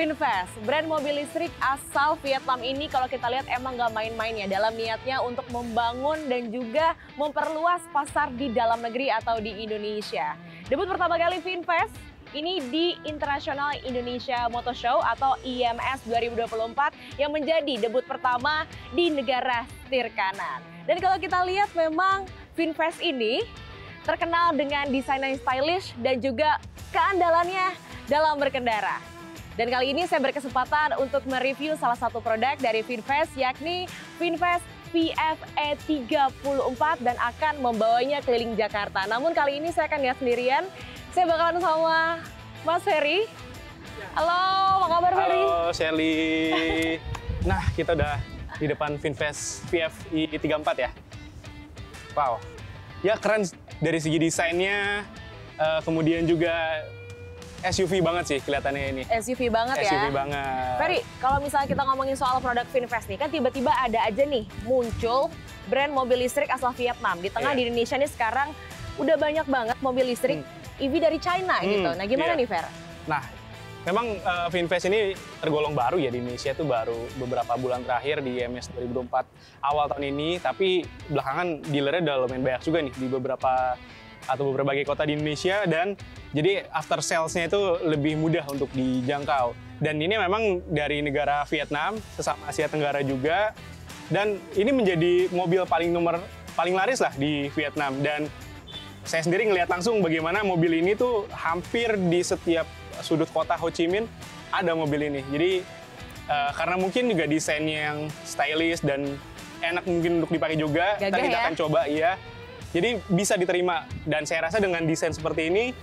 VinFast, brand mobil listrik asal Vietnam ini kalau kita lihat emang nggak main-main ya dalam niatnya untuk membangun dan juga memperluas pasar di dalam negeri atau di Indonesia. Debut pertama kali VinFast ini di International Indonesia Motor Show atau IMS 2024 yang menjadi debut pertama di negara setir kanan. Dan kalau kita lihat memang VinFast ini terkenal dengan desain yang stylish dan juga keandalannya dalam berkendara. Dan kali ini saya berkesempatan untuk mereview salah satu produk dari VinFast, yakni VinFast VF E34 dan akan membawanya keliling Jakarta. Namun kali ini saya akan nggak sendirian, saya bakalan sama Mas Ferry. Halo, apa kabar Ferry? Halo Shelly. Nah, kita udah di depan VinFast VF E34 ya. Wow, ya keren dari segi desainnya, kemudian juga SUV banget sih kelihatannya ini. SUV banget ya? SUV banget. Ferry, kalau misalnya kita ngomongin soal produk VinFast nih, kan tiba-tiba ada aja nih muncul brand mobil listrik asal Vietnam. Di tengah di Indonesia nih sekarang udah banyak banget mobil listrik EV dari China gitu. Nah gimana nih Fer? Nah, memang VinFast ini tergolong baru ya di Indonesia, tuh baru beberapa bulan terakhir di IMS 2024 awal tahun ini. Tapi belakangan dealernya udah lumayan banyak juga nih di beberapa berbagai kota di Indonesia, dan jadi after sales-nya itu lebih mudah untuk dijangkau. Dan ini memang dari negara Vietnam, sesama Asia Tenggara juga, dan ini menjadi mobil paling laris lah di Vietnam. Dan saya sendiri ngelihat langsung bagaimana mobil ini tuh hampir di setiap sudut kota Ho Chi Minh ada mobil ini. Jadi karena mungkin juga desainnya yang stylish dan enak mungkin untuk dipakai juga, gagah kita ya? akan coba ya. Jadi bisa diterima, dan saya rasa dengan desain seperti ini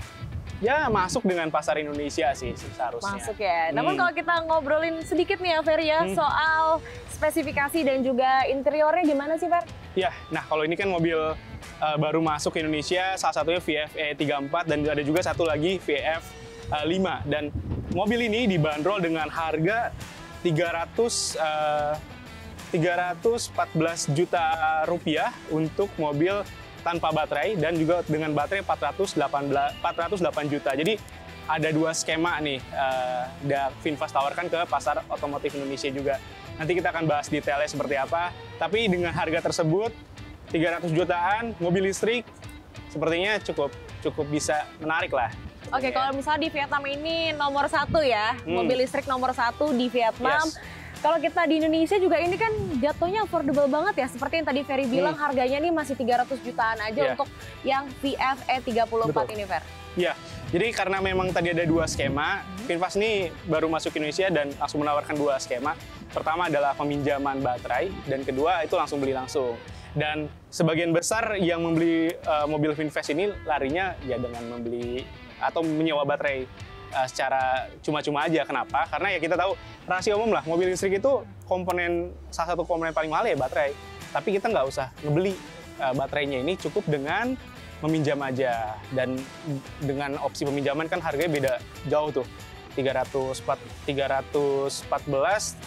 ya masuk dengan pasar Indonesia sih seharusnya. Masuk ya. Namun kalau kita ngobrolin sedikit nih ya Fer ya soal spesifikasi dan juga interiornya gimana sih Fer? Ya, nah kalau ini kan mobil baru masuk ke Indonesia, salah satunya VF E34 dan ada juga satu lagi VF 5. Dan mobil ini dibanderol dengan harga 314 juta rupiah untuk mobil tanpa baterai, dan juga dengan baterai 408 juta. Jadi ada dua skema nih VinFast tawarkan ke pasar otomotif Indonesia juga. Nanti kita akan bahas detailnya seperti apa. Tapi dengan harga tersebut 300 jutaan mobil listrik sepertinya cukup bisa menarik lah. Oke, kalau misalnya di Vietnam ini nomor satu ya, mobil listrik nomor satu di Vietnam. Yes. Kalau kita di Indonesia juga ini kan jatuhnya affordable banget ya. Seperti yang tadi Ferry bilang harganya nih masih 300 jutaan aja untuk yang VF E34 ini Fer. Iya, jadi karena memang tadi ada dua skema, VinFast ini baru masuk ke Indonesia dan langsung menawarkan dua skema. Pertama adalah peminjaman baterai, dan kedua itu langsung beli langsung. Dan sebagian besar yang membeli mobil VinFast ini larinya ya dengan membeli atau menyewa baterai secara cuma-cuma aja. Kenapa? Karena ya kita tahu rahasia umum lah, mobil listrik itu salah satu komponen paling mahal ya baterai. Tapi kita nggak usah ngebeli baterainya, ini cukup dengan meminjam aja. Dan dengan opsi peminjaman kan harganya beda jauh tuh, 314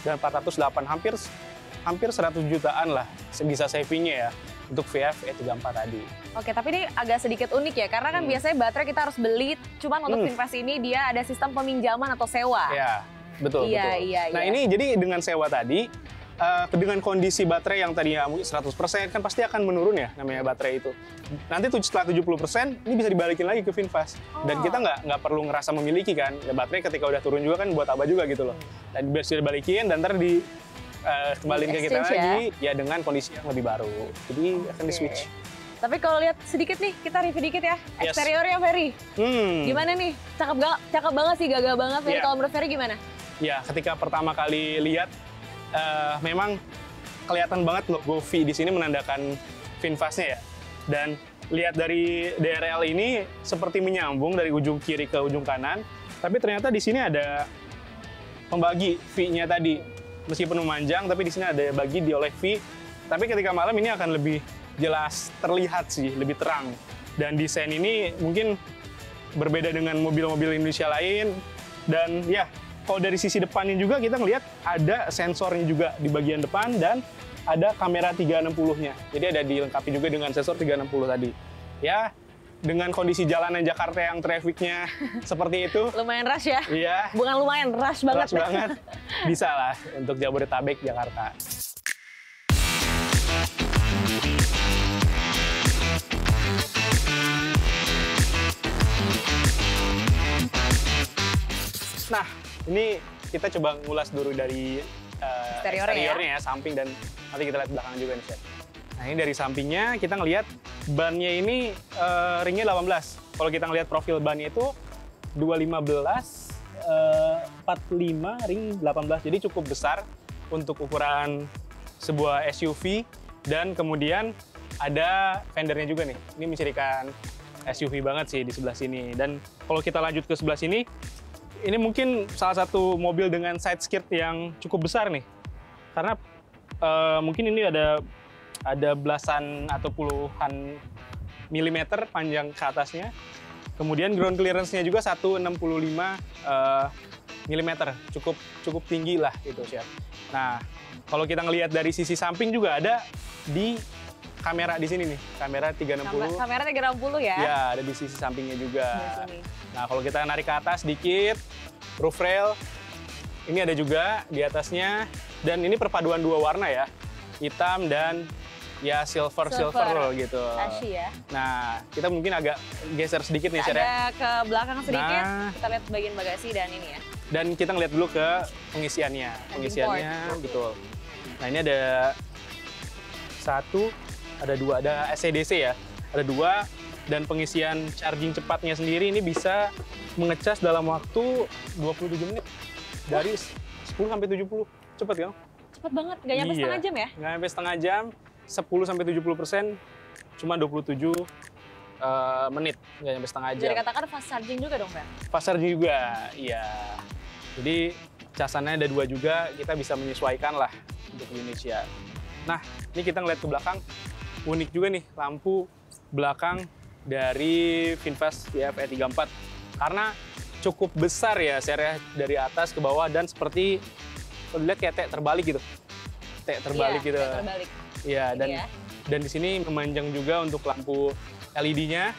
dan 408, hampir 100 jutaan lah bisa savingnya ya untuk VF E34 tadi. Oke, tapi ini agak sedikit unik ya, karena kan biasanya baterai kita harus beli, cuman untuk VinFast ini dia ada sistem peminjaman atau sewa. Ya, betul. Iya. Nah ini jadi dengan sewa tadi, dengan kondisi baterai yang tadinya 100% kan pasti akan menurun ya namanya baterai itu. Nanti setelah 70% ini bisa dibalikin lagi ke VinFast. Dan kita nggak perlu ngerasa memiliki kan, ya, baterai ketika udah turun juga kan buat apa juga gitu loh. Dan bisa dibalikin dan ntar kembaliin ke kita lagi ya dengan kondisi yang lebih baru. Jadi akan di-switch. Tapi kalau lihat sedikit nih, kita review dikit ya. Eksteriornya Ferry. Gimana nih? Cakep banget sih, gagah banget Ferry. Kalau menurut Ferry gimana? Ya, ketika pertama kali lihat memang kelihatan banget logo V di sini menandakan VinFast-nya ya. Dan lihat dari DRL ini seperti menyambung dari ujung kiri ke ujung kanan, tapi ternyata di sini ada pembagi V-nya tadi. Meskipun memanjang, tapi di sini ada bagi oleh V. Tapi ketika malam ini akan lebih jelas terlihat sih, lebih terang. Dan desain ini mungkin berbeda dengan mobil-mobil Indonesia lain. Dan ya, kalau dari sisi depannya juga kita ngelihat ada sensornya juga di bagian depan dan ada kamera 360-nya. Jadi ada dilengkapi juga dengan sensor 360 tadi. Ya, dengan kondisi jalanan Jakarta yang trafficnya seperti itu. Lumayan rush ya? Iya. Bukan lumayan, rush banget. Rush banget. Bisa lah untuk Jabodetabek, Jakarta. Nah, ini kita coba ngulas dulu dari eksteriornya ya, samping dan nanti kita lihat belakang juga nih, Chef. Nah, ini dari sampingnya kita ngelihat bannya ini ringnya 18. Kalau kita ngelihat profil bannya itu 215 45 ring 18. Jadi cukup besar untuk ukuran sebuah SUV dan kemudian ada fendernya juga nih. Ini mencirikan SUV banget sih di sebelah sini. Dan kalau kita lanjut ke sebelah sini, ini mungkin salah satu mobil dengan side skirt yang cukup besar nih. Karena mungkin ini ada belasan atau puluhan milimeter panjang ke atasnya. Kemudian ground clearance-nya juga 165 milimeter, cukup tinggi lah gitu, Chef. Nah, kalau kita ngelihat dari sisi samping juga ada di kamera di sini nih, kamera 360. Kamera 360 ya? Ya, ada di sisi sampingnya juga. Nah, kalau kita narik ke atas dikit, roof rail, ini ada juga di atasnya. Dan ini perpaduan dua warna ya, hitam dan ya silver gitu. Ashy ya. Nah, kita mungkin agak geser sedikit nih, Chef. Ada ke belakang sedikit, Nah, kita lihat bagian bagasi dan ini ya. Dan kita ngeliat dulu ke pengisiannya. Pengisiannya, betul. Nah, ini ada satu, ada dua, ada SCDC ya. Ada dua, dan pengisian charging cepatnya sendiri ini bisa mengecas dalam waktu 27 menit. Dari 10 sampai 70. Cepet kan? Cepet banget, nggak nyampe setengah jam ya? Nggak nyampe setengah jam, 10 sampai 70%, cuma 27 menit, nggak nyampe setengah jam. Jadi katakan fast charging juga dong, Fer? Fast charging juga, iya. Jadi casannya ada dua juga, kita bisa menyesuaikan lah untuk Indonesia. Nah, ini kita ngeliat ke belakang, unik juga nih lampu belakang dari VinFast VF E34. Karena cukup besar ya sernya dari atas ke bawah dan seperti lihat kayak T terbalik gitu. T terbalik gitu. T terbalik. Iya, dan di sini memanjang juga untuk lampu LED-nya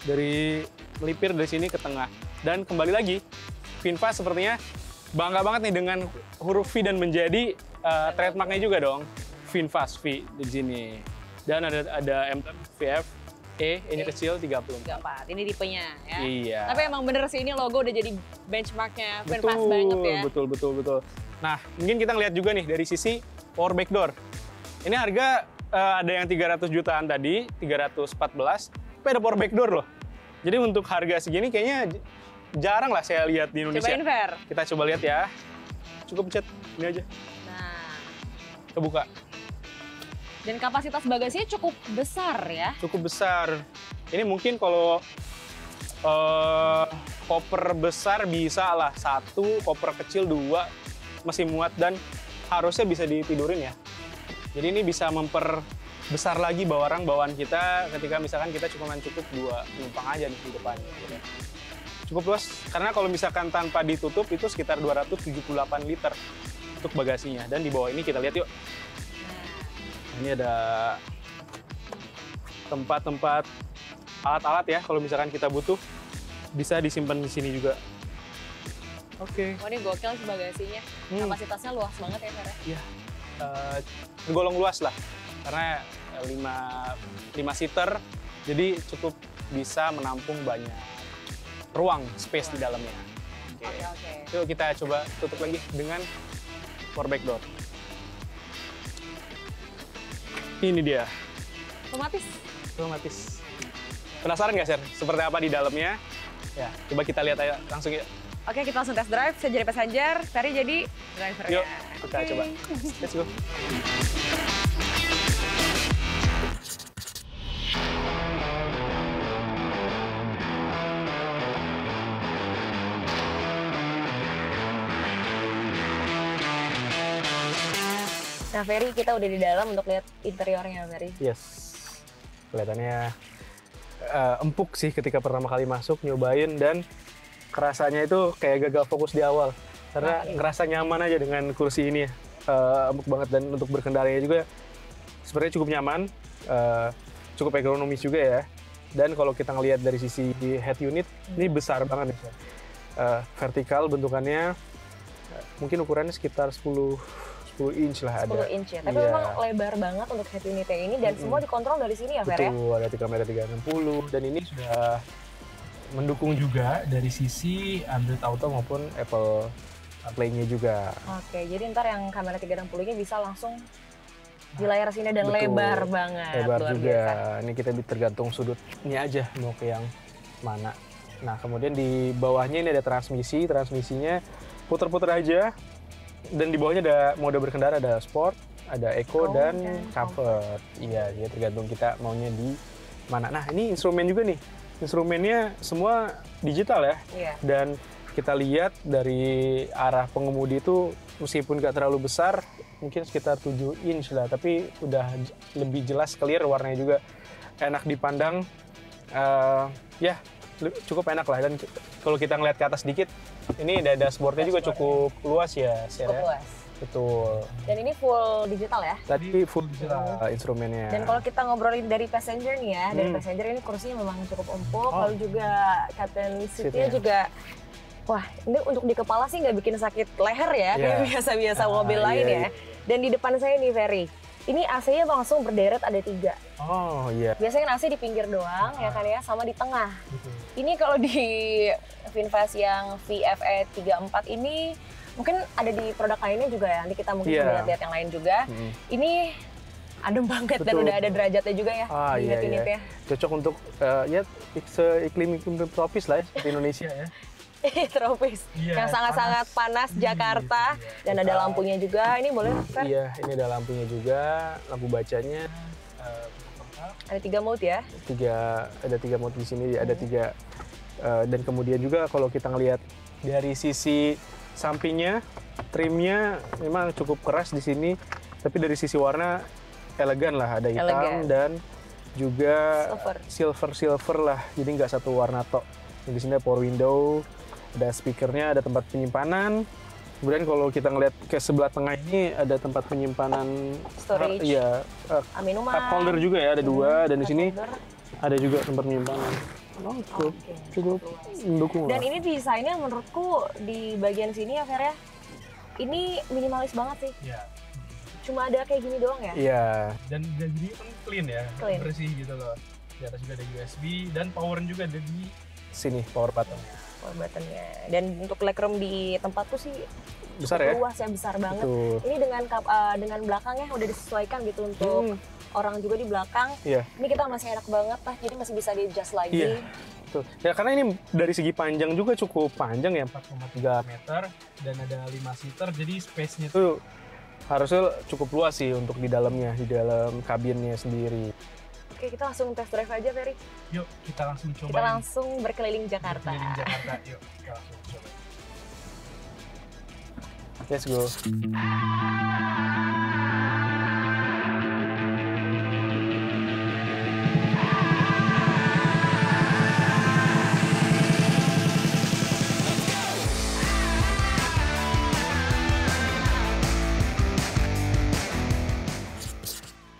dari melipir dari sini ke tengah. Dan kembali lagi, VinFast sepertinya bangga banget nih dengan huruf V dan menjadi trademarknya juga dong. VinFast V di sini. Dan ada emblem VF E-nya kecil 34. Ini tipenya ya. Iya. Tapi emang bener sih ini logo udah jadi benchmarknya VinFast banget ya. Betul. Nah, mungkin kita ngeliat juga nih dari sisi power backdoor. Ini harga ada yang 300 jutaan tadi, 314, tapi ada power backdoor loh. Jadi untuk harga segini kayaknya jarang lah saya lihat di Indonesia. Cobain, Fer. Kita coba lihat ya. Cukup pencet, ini aja. Nah. Kebuka. Dan kapasitas bagasinya cukup besar ya? Cukup besar. Ini mungkin kalau koper besar bisa lah, 1, koper kecil 2, masih muat dan harusnya bisa ditidurin ya. Jadi ini bisa memperbesar lagi bawaan kita ketika misalkan kita cukup 2 penumpang aja di depannya. Gitu. Cukup luas, karena kalau misalkan tanpa ditutup itu sekitar 278 liter untuk bagasinya. Dan di bawah ini kita lihat yuk. Ini ada tempat-tempat alat-alat ya, kalau misalkan kita butuh bisa disimpan di sini juga. Oke. Oh, ini gokil sih bagasinya. Kapasitasnya luas banget ya, Fer? Iya. Tergolong luas lah, karena 5 seater, jadi cukup bisa menampung banyak ruang, space di dalamnya. Oke. Yuk kita coba tutup lagi dengan power back door. Ini dia. Otomatis. Penasaran nggak, Sher? Seperti apa di dalamnya? Ya, coba kita lihat aja langsung ya. Oke, kita langsung test drive. Saya jadi passenger, Ferry jadi drivernya. Yuk, kita coba. Let's go. Nah, Ferry, kita udah di dalam untuk lihat interiornya, Ferry. Yes. Kelihatannya empuk sih ketika pertama kali masuk, nyobain, dan kerasanya itu kayak gagal fokus di awal. Karena ngerasa nyaman aja dengan kursi ini, empuk banget, dan untuk berkendaranya juga sebenarnya cukup nyaman, cukup ekonomis juga ya. Dan kalau kita ngelihat dari sisi head unit, ini besar banget ya. Vertikal bentukannya, mungkin ukurannya sekitar 10 inch lah ada. 10 inch ya, tapi memang lebar banget untuk head unitnya ini, dan semua dikontrol dari sini ya, Fer ya? Betul, ada kamera 360, dan ini sudah mendukung juga dari sisi Android Auto maupun Apple CarPlay-nya juga. Oke, jadi ntar yang kamera 360-nya bisa langsung di layar sini, dan Betul. lebar banget. Lebar luar juga. biasa. Ini kita tergantung sudutnya aja mau ke yang mana. Nah, kemudian di bawahnya ini ada transmisi. Transmisinya puter-puter aja. Dan di bawahnya ada mode berkendara, ada Sport, ada Eco, dan Comfort. Iya, jadi tergantung kita maunya di mana. Nah, ini instrumen juga nih. Instrumennya semua digital ya. Iya. Dan kita lihat dari arah pengemudi itu meskipun nggak terlalu besar, mungkin sekitar 7 inch lah, tapi udah lebih jelas, clear, warnanya juga enak dipandang. Ya, cukup enak lah. Dan kalau kita ngeliat ke atas dikit, ini dashboardnya juga cukup luas ya. Cukup luas. Betul. Dan ini full digital ya? Tadi full digital instrumennya. Dan kalau kita ngobrolin dari passenger nih ya, dari passenger ini kursinya memang cukup empuk, lalu juga captain seat-nya juga, wah ini untuk di kepala sih nggak bikin sakit leher ya, kayak biasa-biasa mobil lain ya. Dan di depan saya nih Ferry, ini AC-nya langsung berderet ada 3. Oh iya. Biasanya kan AC di pinggir doang ya kan ya, sama di tengah. Ini kalau di VinFast yang VFE 34 ini mungkin ada di produk lainnya juga ya, nanti kita mungkin lihat-lihat yang lain juga. Ini adem banget. Betul. Dan udah ada derajatnya juga ya di head unitnya. Cocok untuk ya iklim tropis lah ya, seperti Indonesia ya. Tropis, yang sangat-sangat panas Jakarta. Dan ada lampunya juga, ini boleh Fer? Iya, ini ada lampunya juga, lampu bacanya. Ada 3 mode ya? Ada 3 mode di sini, ada 3. Dan kemudian juga kalau kita ngelihat dari sisi sampingnya, trimnya memang cukup keras di sini, tapi dari sisi warna elegan lah, ada hitam dan juga silver lah, jadi nggak satu warna tok. Di sini ada power window, ada speakernya, ada tempat penyimpanan. Kemudian kalau kita ngelihat ke sebelah tengah ini ada tempat penyimpanan storage, minuman, cup holder juga ya, ada 2, dan di sini ada juga tempat penyimpanan. Cukup mendukung. Dan ini desainnya menurutku di bagian sini ya Fer ya, ini minimalis banget sih. Iya. Cuma ada kayak gini doang ya? Iya. Dan jadi kan clean ya, clean, bersih gitu loh. Di atas juga ada USB dan power juga ada di sini, power button-nya. Power button-nya. Dan untuk legroom di tempatku sih besar ya? Luas ya, besar banget. Betul. Ini dengan belakangnya udah disesuaikan gitu untuk orang juga di belakang. Iya. Ini kita masih enak banget lah, jadi masih bisa di-adjust lagi. Iya. Tuh. Ya karena ini dari segi panjang juga cukup panjang ya, 4,3 meter dan ada 5 seater, jadi space-nya tuh harusnya cukup luas sih untuk di dalamnya, di dalam kabinnya sendiri. Oke, kita langsung test drive aja, Ferry. Yuk, kita langsung coba. Kita langsung berkeliling Jakarta. Berkeliling Jakarta, yuk kita langsung coba. Let's go.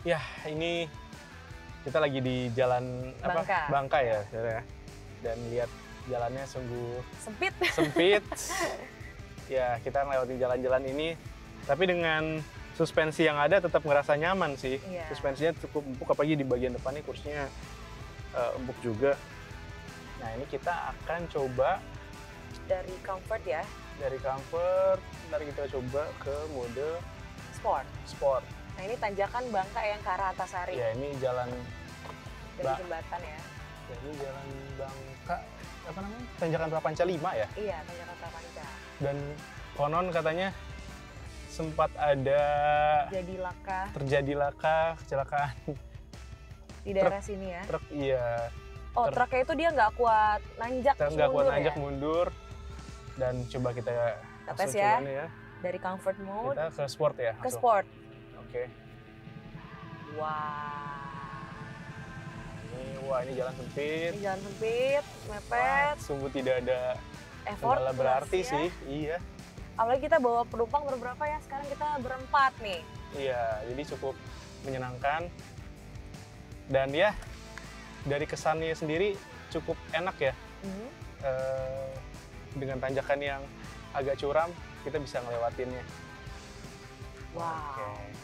Ya, ini kita lagi di jalan Bangka ya, dan lihat jalannya sungguh sempit. Ya, kita melewati jalan-jalan ini, tapi dengan suspensi yang ada tetap ngerasa nyaman sih. Iya. Suspensinya cukup empuk, apalagi di bagian depan nih kursinya empuk juga. Nah, ini kita akan coba dari comfort ya. Dari comfort, ntar kita coba ke mode sport. Nah, ini tanjakan Bangka yang ke arah Antasari. Ya, ini jalan dari jembatan ya. Jadi jalan Bangka, apa namanya? Tanjakan Prapanca 5 ya? Iya, tanjakan Prapanca. Dan konon katanya sempat ada terjadi laka, kecelakaan di daerah sini ya. Truk, iya. Oh, truknya itu dia nggak kuat nanjak, mundur. Dan coba kita tes ya. Dari comfort mode kita ke sport ya. Ke sport. Oke. Wah, ini jalan sempit. Mepet. Sungguh tidak ada effort berarti ya? sih. Iya. Apalagi kita bawa penumpang berberapa ya? Sekarang kita berempat nih. Iya, jadi cukup menyenangkan. Dan ya, dari kesannya sendiri cukup enak ya. Dengan tanjakan yang agak curam, kita bisa ngelewatinnya. Wow. Oke.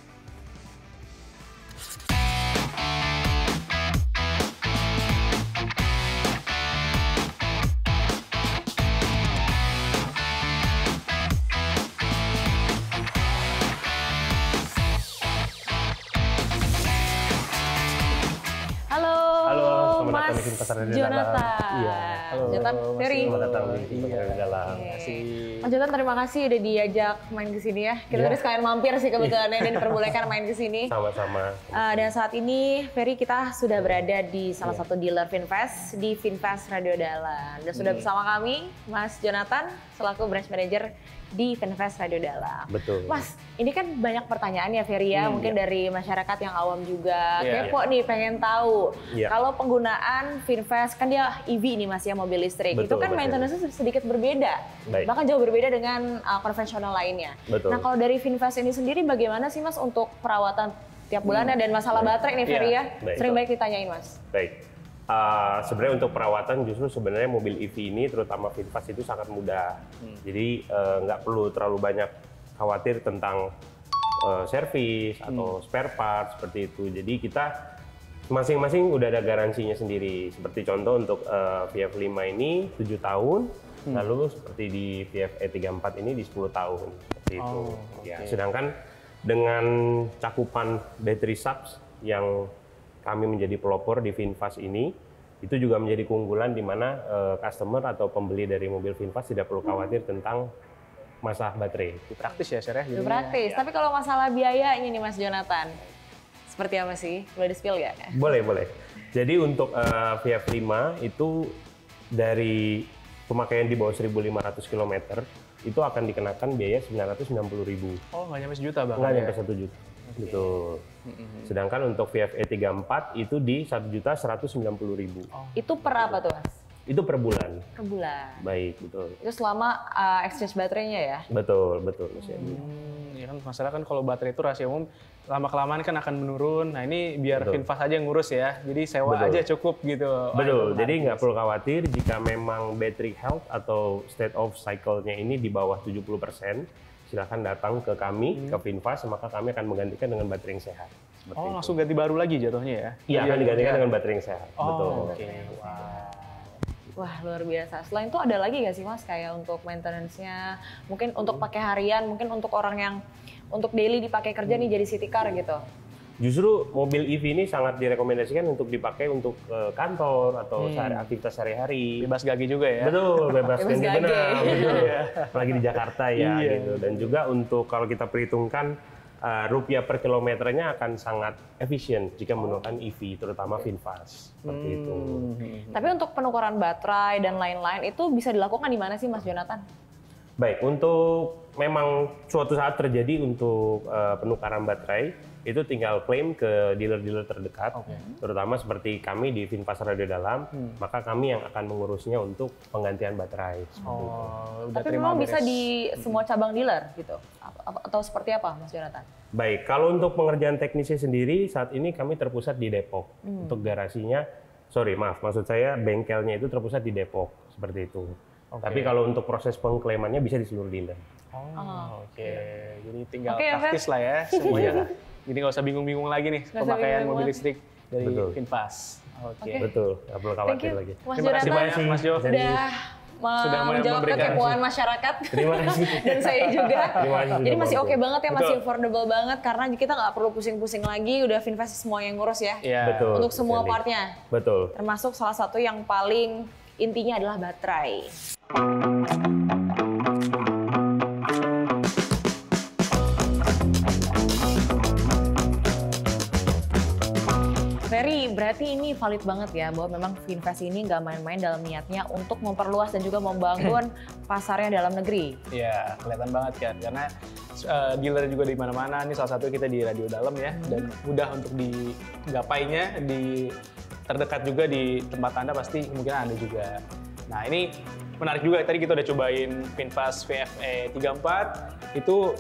Halo, selamat datang Mas di Finfast Radio Jonathan. Dalam. Iya. Halo, Jonathan, Mas Ferry. Selamat datang di Finfast Iya. Radio Dalam. Oke. Makasih. Mas Jonathan, terima kasih udah diajak main ke sini ya. Kita Iya. tadi sekalian mampir sih kebetulannya dan diperbolehkan main ke sini. Sama-sama. Dan saat ini, Ferry, kita sudah berada di salah satu dealer Finfast, di Finfast Radio Dalam. Dan sudah bersama kami, Mas Jonathan, selaku branch manager di Finfast Radio Dalam. Betul. Mas, ini kan banyak pertanyaan ya Ferry ya, mungkin dari masyarakat yang awam juga. Iya. Kepo nih, pengen tahu. Iya. Kalau penggunaan Finfast, kan dia EV nih Mas ya, mobil listrik. Itu Betul, kan betul. maintenance-nya sedikit berbeda. Baik. Bahkan jauh berbeda dengan konvensional lainnya. Betul. Nah, kalau dari Finfast ini sendiri bagaimana sih Mas untuk perawatan tiap bulannya dan masalah baterai nih Ferry ya? Baik. Sering banyak ditanyain Mas. Baik. Sebenarnya untuk perawatan justru sebenarnya mobil EV ini terutama Finfast itu sangat mudah. Jadi nggak perlu terlalu banyak khawatir tentang servis atau spare part seperti itu. Jadi kita masing-masing udah ada garansinya sendiri. Seperti contoh untuk VF5 ini 7 tahun, lalu seperti di VF E34 ini di 10 tahun. Seperti itu. Ya, sedangkan dengan cakupan battery subs yang kami menjadi pelopor di Finfast ini, itu juga menjadi keunggulan di mana customer atau pembeli dari mobil Finfast tidak perlu khawatir tentang masalah baterai. Praktis ya, Sher ya? Itu jadinya. praktis. Tapi kalau masalah biayanya nih Mas Jonathan, seperti apa sih? Boleh di-spill ya? Boleh, boleh. Jadi untuk VF5 itu dari pemakaian di bawah 1.500 km, itu akan dikenakan biaya 990.000. Oh, nggak nyampe sejuta bahkan Nggak ya? nyampe 1 juta. Betul. Sedangkan untuk VF E34 itu di 1.190.000. Itu per apa tuh Mas? Itu per bulan. Per bulan. Baik, betul. Itu selama exchange baterainya ya? Betul, betul. Mas Yanni. Ya kan masalah kan kalau baterai itu rahasia umum lama-kelamaan kan akan menurun. Nah ini biar Betul. Finfast aja yang ngurus ya. Jadi sewa Betul. aja cukup gitu. Betul, Wah, jadi itu nggak perlu khawatir jika memang battery health atau state of cycle-nya ini di bawah 70%, silakan datang ke kami, ke Finfast, maka kami akan menggantikan dengan baterai yang sehat. Seperti Oh itu. langsung ganti baru lagi jatuhnya ya? Iya, akan digantikan dengan baterai yang sehat. Oh Betul. oke. Wah. Wah luar biasa. Selain itu ada lagi nggak sih Mas kayak untuk maintenance-nya, mungkin untuk pakai harian, mungkin untuk orang yang untuk daily dipakai kerja nih jadi city car gitu. Justru mobil EV ini sangat direkomendasikan untuk dipakai untuk kantor atau aktivitas sehari-hari. Bebas gagi juga ya? Betul, bebas Bebas ganti gage. benang, betul. Apalagi di Jakarta ya, Iya. gitu. Dan juga untuk kalau kita perhitungkan rupiah per kilometernya akan sangat efisien jika menggunakan EV, terutama Finfast seperti itu. Tapi untuk penukaran baterai dan lain-lain itu bisa dilakukan di mana sih Mas Jonathan? Baik, untuk memang suatu saat terjadi untuk penukaran baterai, itu tinggal klaim ke dealer-dealer terdekat, terutama seperti kami di Finfast Radio Dalam, maka kami yang akan mengurusnya untuk penggantian baterai. Seperti itu. Oh, udah Tapi terima memang bisa beres. di semua cabang dealer gitu? Atau seperti apa Mas Jonathan? Baik, kalau untuk pengerjaan teknisnya sendiri, saat ini kami terpusat di Depok. Untuk garasinya, maksud saya bengkelnya itu terpusat di Depok, seperti itu. Tapi kalau untuk proses pengklaimannya bisa di seluruh dealer. Oh, oke. Jadi tinggal Oke, ya, praktis lah ya semuanya. Jadi nggak usah bingung-bingung lagi nih usah pemakaian bingung-bingung mobil lagi. listrik dari Betul. Finfast. Oke. Oke. Betul, nggak perlu Thank khawatir you lagi. Mas Terima kasih Jonathan. banyak Mas Jo. Sudah menjawab memberikan- kekepoan masyarakat. Terima kasih. Dan saya juga. Terima kasih sudah Jadi masih mau oke banget ya, masih Betul. affordable banget karena kita nggak perlu pusing-pusing lagi, udah Finfast semua yang ngurus ya. Iya. Betul. Untuk semua Sandy. partnya, Betul. termasuk salah satu yang paling intinya adalah baterai. Ferry, berarti ini valid banget ya bahwa memang Finfast ini nggak main-main dalam niatnya untuk memperluas dan juga membangun pasarnya dalam negeri. Iya, kelihatan banget kan. Karena dealer juga di mana-mana. Ini salah satu kita di Radio Dalam ya. Dan mudah untuk digapainya. Terdekat juga di tempat Anda pasti kemungkinan ada juga. Nah ini menarik juga. Tadi kita udah cobain VinFast VFE 34, itu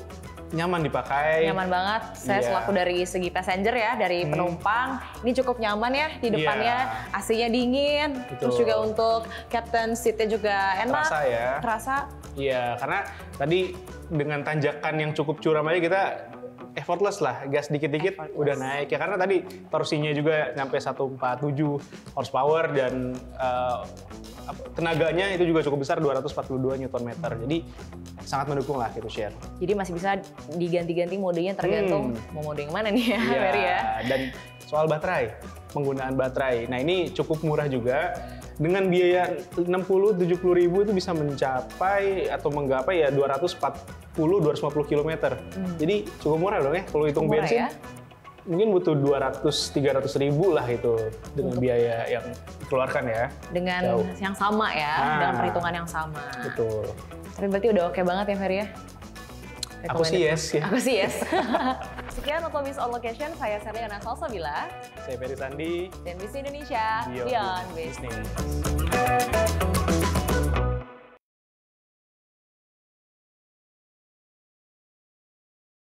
nyaman dipakai. Nyaman banget. Saya selaku dari segi passenger ya, dari penumpang, ini cukup nyaman ya di depannya. AC-nya dingin, terus juga untuk captain seat-nya juga enak. Terasa ya. Terasa. Iya, karena tadi dengan tanjakan yang cukup curam aja kita effortless lah, gas dikit-dikit udah naik ya, karena tadi torsinya juga nyampe 147 horsepower dan tenaganya itu juga cukup besar, 242 Nm. Jadi sangat mendukung lah gitu share. Jadi masih bisa diganti-ganti modenya tergantung mau mode yang mana nih ya, Ferry ya. Dan soal baterai, penggunaan baterai. Nah ini cukup murah juga. Dengan biaya 60-70 ribu itu bisa mencapai atau menggapai ya 240-250 km. Jadi cukup murah dong ya kalau hitung bensin. Ya? Mungkin butuh 200-300 ribu lah itu dengan biaya yang dikeluarkan ya. Dengan yang sama ya, dengan perhitungan yang sama. Betul. Tapi berarti udah oke banget ya Ferry ya? Aku sih yes. Ya. Aku sih yes. Sekian Otomis on Location, saya Serliana Salsabila. Saya Ferry Sandi. Dan Bis Indonesia, Beyond Business.